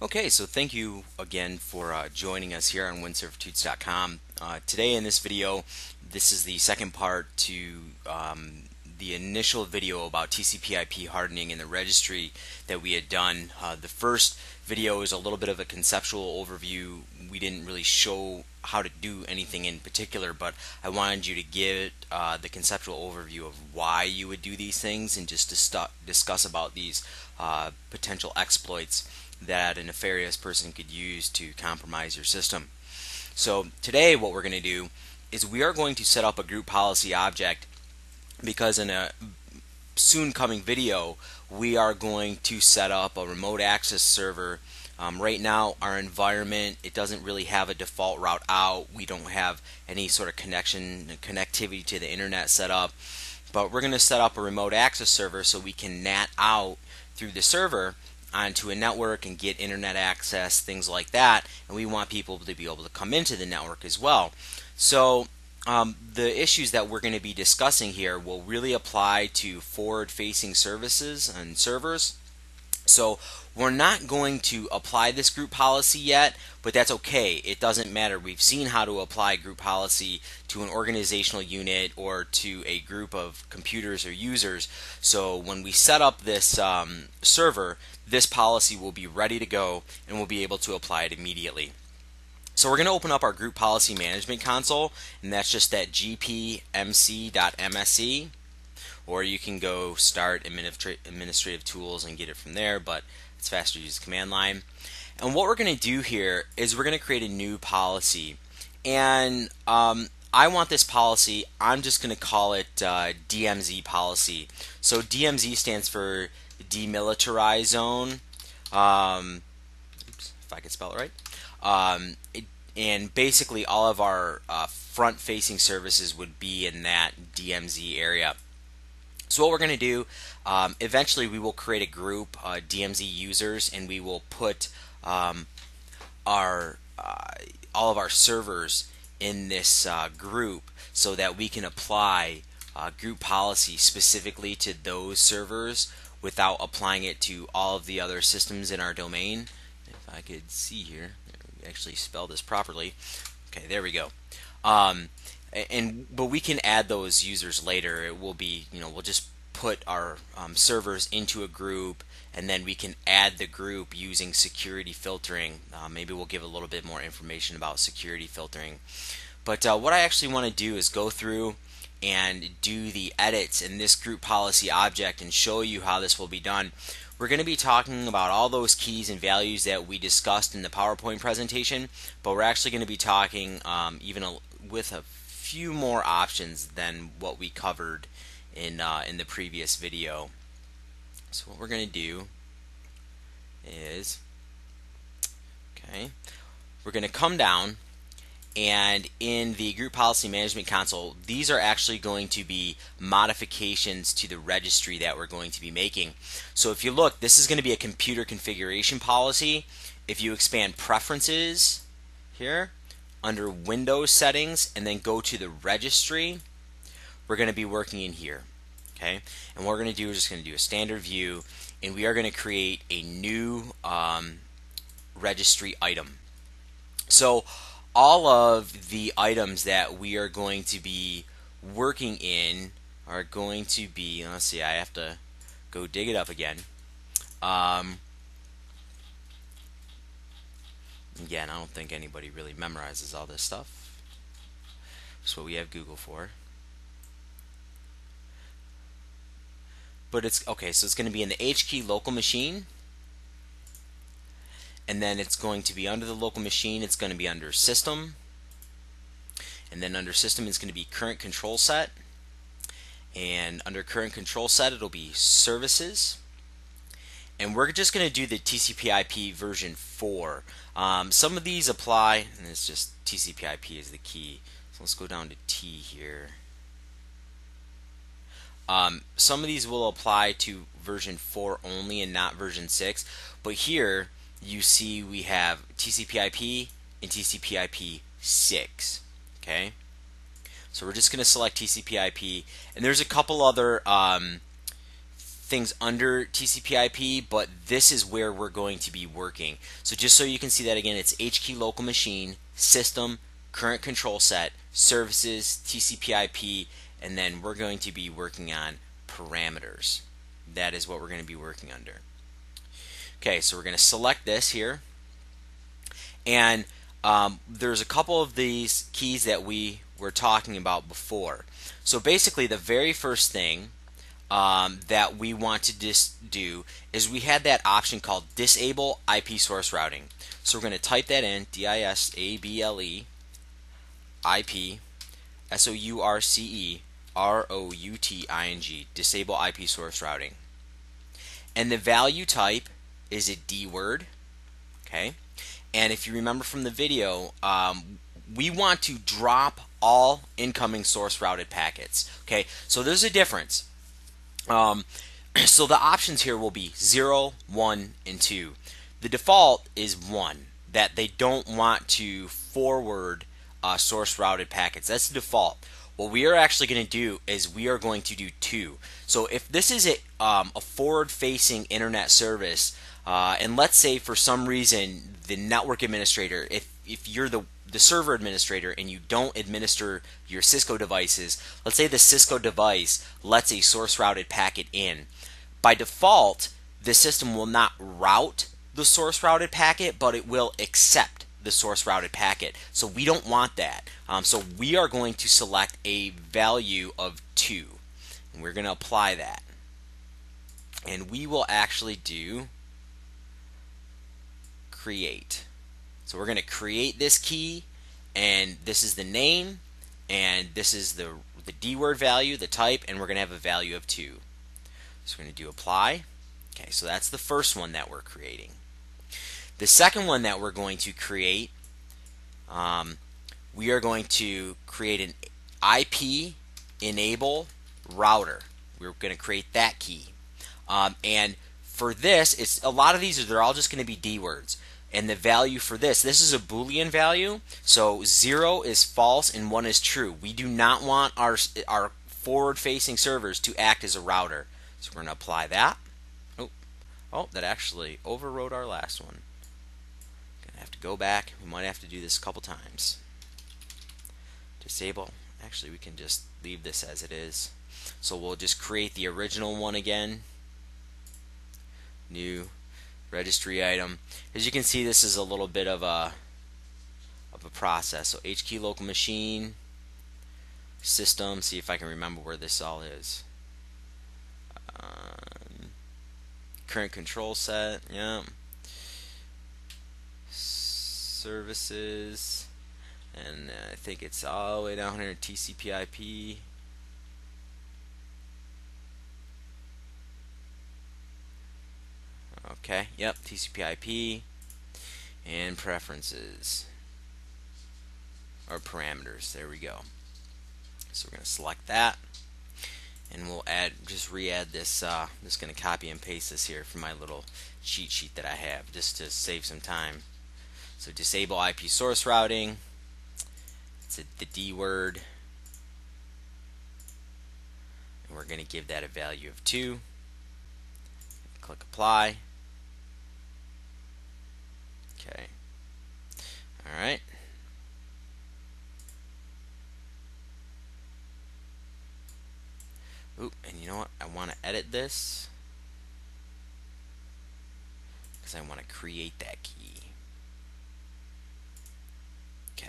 Okay, so thank you again for joining us here on windsurftudes.com. Today in this video, this is the second part to the initial video about TCP/IP hardening in the registry that we had done. The first video is a little bit of a conceptual overview. We didn't really show how to do anything in particular, but I wanted you to get the conceptual overview of why you would do these things and just to discuss about these potential exploits that a nefarious person could use to compromise your system. So today what we're going to do is we are going to set up a group policy object, because in a soon coming video we are going to set up a remote access server. Right now our environment, it doesn't really have a default route out. We don't have any sort of connectivity to the internet set up, but we're going to set up a remote access server so we can NAT out through the server onto a network and get internet access, things like that, and we want people to be able to come into the network as well. So the issues that we're going to be discussing here will really apply to forward-facing services and servers. So we're not going to apply this group policy yet, but that's okay. It doesn't matter. We've seen how to apply group policy to an organizational unit or to a group of computers or users. So when we set up this server, this policy will be ready to go and we'll be able to apply it immediately. So we're going to open up our group policy management console, and that's just that gpmc.msc. Or you can go start administrative tools and get it from there, but it's faster to use the command line. And what we're going to do here is we're going to create a new policy. And I want this policy, I'm just going to call it DMZ policy. So DMZ stands for Demilitarized Zone. Oops, if I could spell it right. And basically all of our front-facing services would be in that DMZ area. So what we're going to do, eventually we will create a group, DMZ users, and we will put all of our servers in this group so that we can apply group policy specifically to those servers without applying it to all of the other systems in our domain. If I could see here, actually spell this properly. Okay, there we go. But we can add those users later. It will be, we'll just put our servers into a group, and then we can add the group using security filtering. Maybe we'll give a little bit more information about security filtering. But what I actually want to do is go through and do the edits in this group policy object and show you how this will be done. We're going to be talking about all those keys and values that we discussed in the PowerPoint presentation, but we're actually going to be talking with a few more options than what we covered in the previous video. So what we're going to do is, we're going to come down, and in the group policy management console, these are actually going to be modifications to the registry that we're going to be making. So if you look, this is going to be a computer configuration policy. If you expand preferences here under Windows settings and then go to the registry, we're going to be working in here. And what we're going to do is just going to do a standard view, and we are going to create a new registry item. So all of the items that we are going to be working in are going to be, let's see, I have to go dig it up again. Again, I don't think anybody really memorizes all this stuff. That's what we have Google for. But it's okay, so it's going to be in the H key local machine, and then it's going to be under the local machine, it's going to be under system, and then under system it's going to be current control set, and under current control set it'll be services, and we're just going to do the TCP/IP version 4. Some of these apply, and it's just TCP/IP is the key. So let's go down to T here. Some of these will apply to version 4 only and not version 6, but here you see we have TCP/IP and TCP/IP 6. So we're just going to select TCP/IP, and there's a couple other things under TCP/IP, but this is where we're going to be working. So just so you can see that again, it's HKey local machine, system, current control set, services, TCP/IP, and then we're going to be working on parameters. That is what we're going to be working under. Okay, so we're going to select this here, and there's a couple of these keys that we were talking about before. So basically the very first thing that we want to do is we had that option called disable IP source routing. So we're going to type that in, disable IP sourcerouting, disable IP source routing. And the value type is a D word, okay? And if you remember from the video, we want to drop all incoming source routed packets, okay? So there's a difference. So the options here will be 0, 1, and 2. The default is 1, that they don't want to forward source routed packets. That's the default. What we are actually going to do is we are going to do 2. So if this is a forward-facing internet service, and let's say for some reason the network administrator, if you're the server administrator and you don't administer your Cisco devices, let's say the Cisco device lets a source routed packet in. By default, the system will not route the source routed packet, but it will accept the source routed packet. So we don't want that. So we are going to select a value of 2, and we're going to apply that. And we will actually do create. So we're going to create this key, and this is the name, and this is the D word value, the type, and we're going to have a value of 2. So we're going to do apply. Okay, so that's the first one that we're creating. The second one that we're going to create, we are going to create an IP enable router. We're going to create that key. And for this, a lot of these they're all just going to be D words. And the value for this is a Boolean value. So 0 is false and 1 is true. We do not want our forward-facing servers to act as a router. So we're going to apply that. Oh, that actually overrode our last one. Going to have to go back. We might have to do this a couple times. Disable. Actually, we can just leave this as it is. So we'll just create the original one again. New registry item. As you can see, this is a little bit of a process. So HKey local machine, system. See if I can remember where this all is. Current control set. Yeah. Services, and I think it's all the way down here. TCP/IP. Okay, yep, TCP/IP, and preferences, or parameters. There we go. So we're going to select that, and we'll just re-add this. I'm just going to copy and paste this here from my little cheat sheet that I have, just to save some time. So disable IP source routing. It's the D word, and we're going to give that a value of 2. Click apply. Okay. Alright. Oop, and you know what? I want to edit this because I want to create that key. Okay.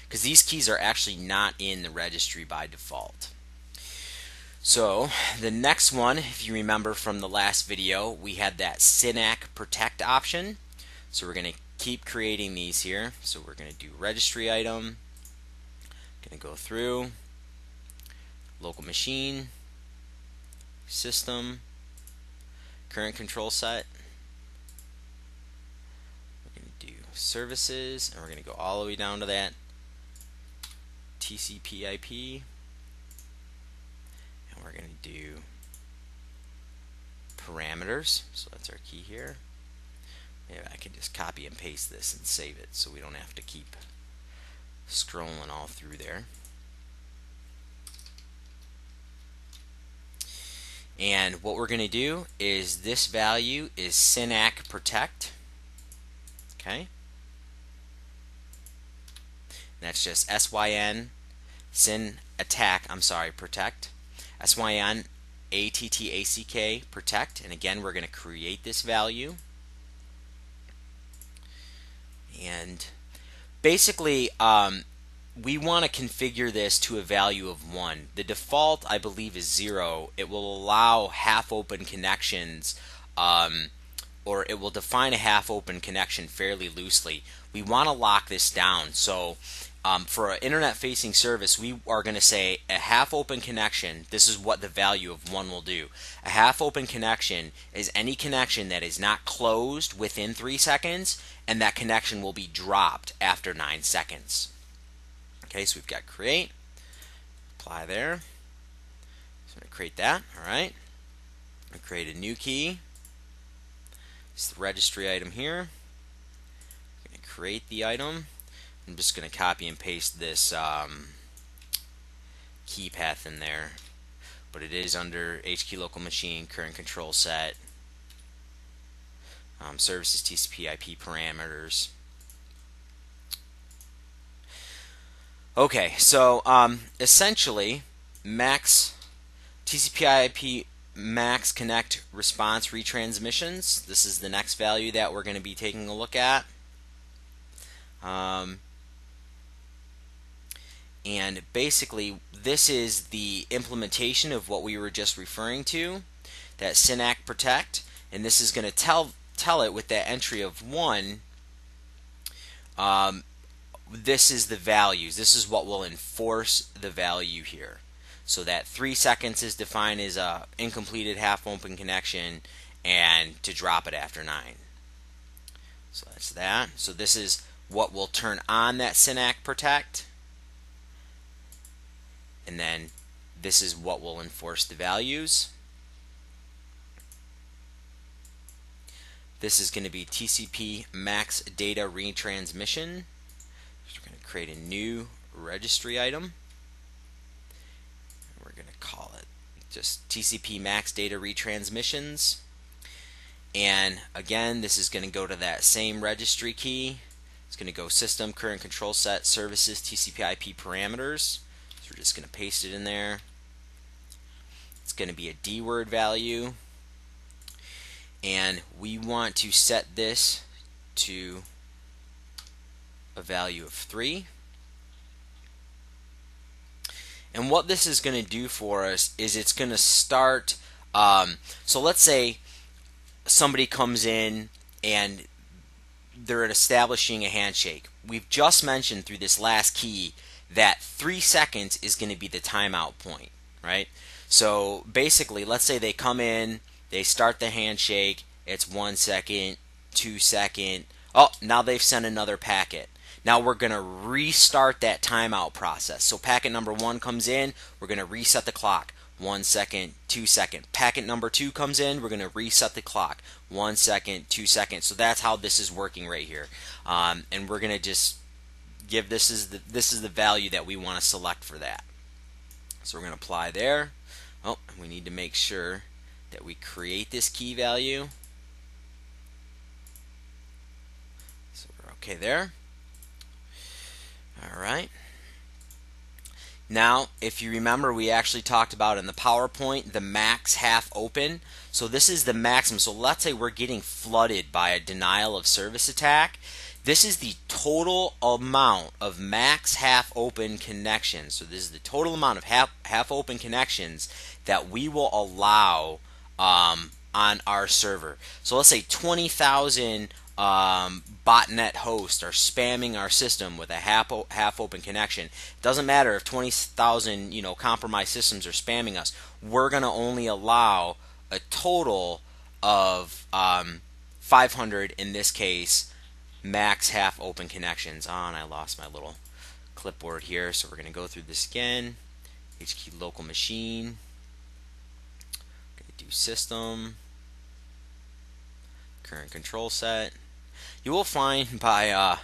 Because these keys are actually not in the registry by default. So the next one, if you remember from the last video, we had that SYNAttack protect option. So we're going to keep creating these here. So we're going to do registry item, going to go through local machine, system, current control set, we're going to do services, and we're going to go all the way down to that TCP/IP, and we're going to do parameters. So that's our key here. Maybe I can just copy and paste this and save it so we don't have to keep scrolling all through there. And what we're going to do is this value is SYNAttack protect. Okay. That's just SYN SYNAttack, protect. SYNAttack protect. And again, we're going to create this value. And basically, we want to configure this to a value of 1. The default, I believe, is 0. It will allow half-open connections, or it will define a half-open connection fairly loosely. We want to lock this down. So for an internet-facing service, we are going to say a half-open connection. This is what the value of 1 will do. A half-open connection is any connection that is not closed within 3 seconds, and that connection will be dropped after 9 seconds. Okay, so we've got create, apply there. So I'm going to create that. All right. I'm going to create a new key. It's the registry item here. I'm going to create the item. I'm just going to copy and paste this key path in there, but it is under HKey local machine, current control set, services TCP IP parameters. Okay, so essentially, max TCP IP max connect response retransmissions. This is the next value that we're going to be taking a look at. And basically, this is the implementation of what we were just referring to, that SYNAttack protect, and this is going to tell it with that entry of 1. This is the values. This is what will enforce the value here. So that 3 seconds is defined as a incompleted half-open connection, and to drop it after 9. So that's that. So this is what will turn on that SYNAttack protect, and then this is what will enforce the values. This is going to be TCP max data retransmission. So we're going to create a new registry item. We're going to call it just TCP max data retransmissions. And again, this is going to go to that same registry key. It's going to go system current control set services TCP IP parameters. So we're just going to paste it in there. It's going to be a D word value. And we want to set this to a value of 3. And what this is going to do for us is it's going to start, so let's say somebody comes in and they're establishing a handshake. We've just mentioned through this last key that 3 seconds is going to be the timeout point, right? So basically, let's say they come in, they start the handshake, it's 1 second, 2 second, oh, now they've sent another packet. Now we're going to restart that timeout process. So packet number 1 comes in, we're going to reset the clock. 1 second, 2 second. Packet number 2 comes in, we're going to reset the clock. 1 second, 2 seconds. So that's how this is working right here. And we're going to just give this is the value that we want to select for that. So we're going to apply there. Oh, we need to make sure that we create this key value. So we're okay there. All right. Now, if you remember, we actually talked about in the PowerPoint the max half open. So this is the maximum. So let's say we're getting flooded by a denial of service attack. This is the total amount of max half open connections. So this is the total amount of half open connections that we will allow on our server. So let's say 20,000 botnet hosts are spamming our system with a half open connection. It doesn't matter if 20,000 compromised systems are spamming us. We're going to only allow a total of 500 in this case max half open connections. And I lost my little clipboard here, so we're going to go through this again. HKey local machine. Going to do system current control set. You will find by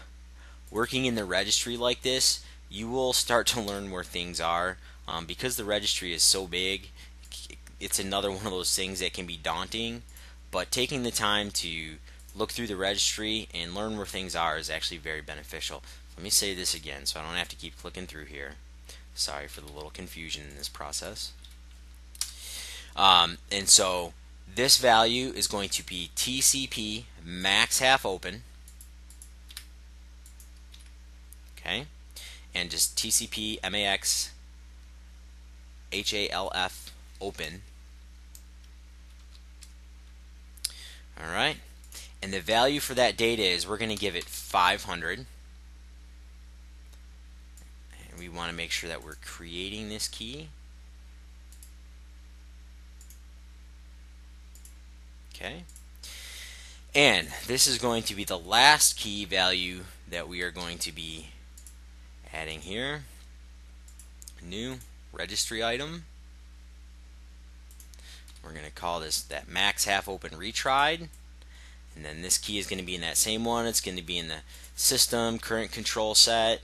working in the registry like this, you will start to learn where things are. Because the registry is so big, it's another one of those things that can be daunting, but taking the time to look through the registry and learn where things are is actually very beneficial. Let me say this again so I don't have to keep clicking through here. Sorry for the little confusion in this process. And so this value is going to be TCP max half open, okay, and just TCP max half open. All right, and the value for that data is we're going to give it 500, and we want to make sure that we're creating this key. Okay, and this is going to be the last key value that we are going to be adding here. New registry item. We're going to call this that max half open retried, and then this key is going to be in that same one. It's going to be in the system current control set,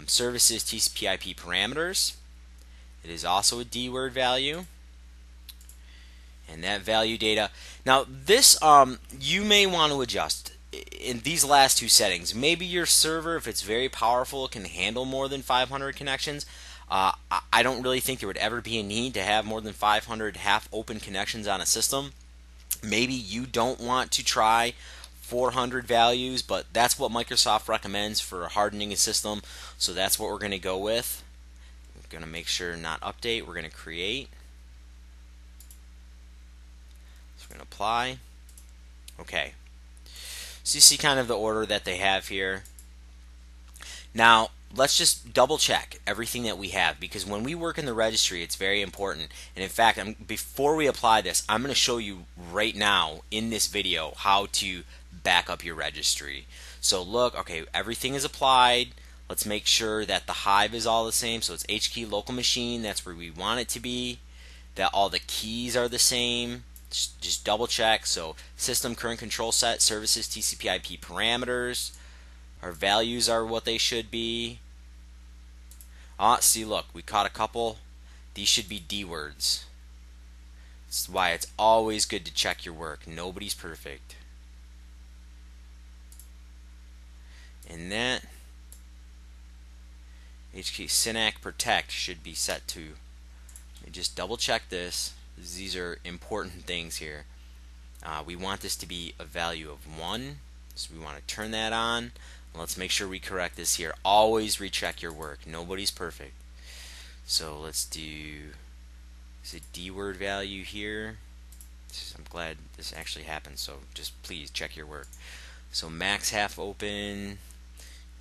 services TCP IP parameters. It is also a D-word value. And that value data. Now this you may want to adjust in these last two settings. Maybe your server, if it's very powerful, can handle more than 500 connections. I don't really think there would ever be a need to have more than 500 half open connections on a system. Maybe you don't want to try 400 values, but that's what Microsoft recommends for hardening a system, so that's what we're going to go with. We're going to make sure not update, we're going to create. We're going to apply. Okay. So you see kind of the order that they have here. Now, let's just double check everything that we have, because when we work in the registry, it's very important. And in fact, before we apply this, I'm going to show you right now in this video how to back up your registry. So look, okay, everything is applied. Let's make sure that the hive is all the same. So it's HKey local machine, that's where we want it to be. That all the keys are the same. Just double check. So system current control set, services TCP IP parameters, our values are what they should be. See, look, we caught a couple. These should be D words. That's why it's always good to check your work. Nobody's perfect. And that HKey SYNAttack protect should be set to. Let me just double check this. These are important things here. We want this to be a value of 1, so we want to turn that on. Let's make sure we correct this here. Always recheck your work. Nobody's perfect. So let's do a D-word value here. I'm glad this actually happened, so just please check your work. So max half open, and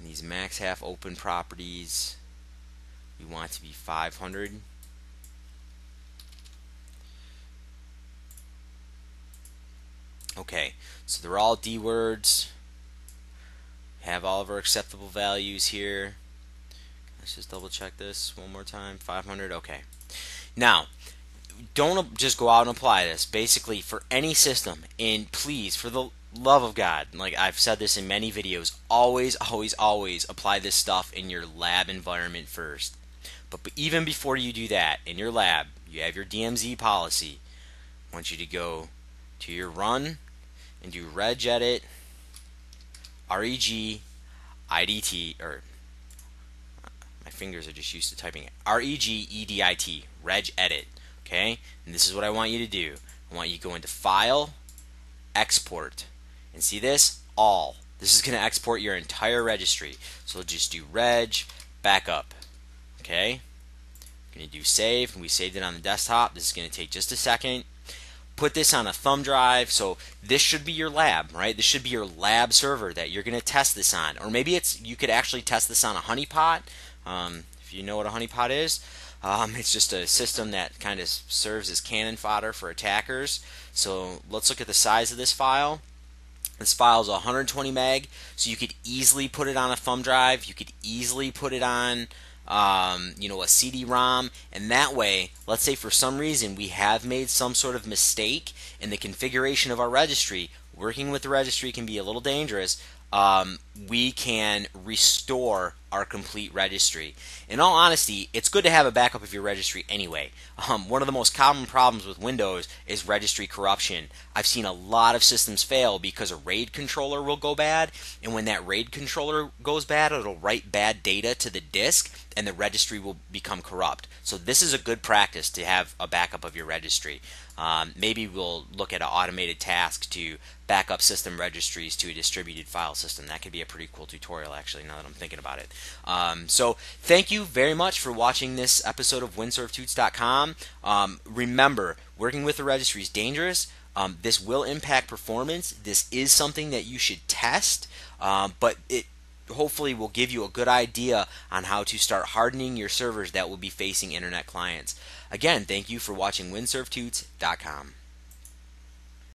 these max half open properties, we want to be 500. Okay, so they're all D words. Have all of our acceptable values here. Let's just double check this one more time. 500. Okay. Now, don't just go out and apply this. Basically, for any system, and please, for the love of God, like I've said this in many videos, always, always, always apply this stuff in your lab environment first. But even before you do that, in your lab, you have your DMZ policy. I want you to go to your run and do regedit reg idt, or my fingers are just used to typing it, regedit, regedit, okay? And this is what I want you to do. I want you to go into File, Export, and see this? All. This is going to export your entire registry. So just do reg, backup, okay? I'm going to do save, and we saved it on the desktop. This is going to take just a second. Put this on a thumb drive. So this should be your lab, right? This should be your lab server that you're going to test this on. Or maybe you could actually test this on a honeypot. If you know what a honeypot is, it's just a system that kind of serves as cannon fodder for attackers. So let's look at the size of this file. This file is 120 meg, so you could easily put it on a thumb drive. You could easily put it on a CD-ROM, and that way, let's say for some reason we have made some sort of mistake in the configuration of our registry. Working with the registry can be a little dangerous. we can restore our complete registry. In all honesty, it's good to have a backup of your registry anyway. One of the most common problems with Windows is registry corruption. I've seen a lot of systems fail because a RAID controller will go bad, and when that RAID controller goes bad, it'll write bad data to the disk and the registry will become corrupt. So this is a good practice to have a backup of your registry. Maybe we'll look at an automated task to back up system registries to a distributed file system. That could be a pretty cool tutorial, actually, now that I'm thinking about it. So thank you very much for watching this episode of windsurftoots.com. Remember, working with the registry is dangerous. This will impact performance. This is something that you should test, but it hopefully will give you a good idea on how to start hardening your servers that will be facing internet clients. Again, thank you for watching windsurftoots.com.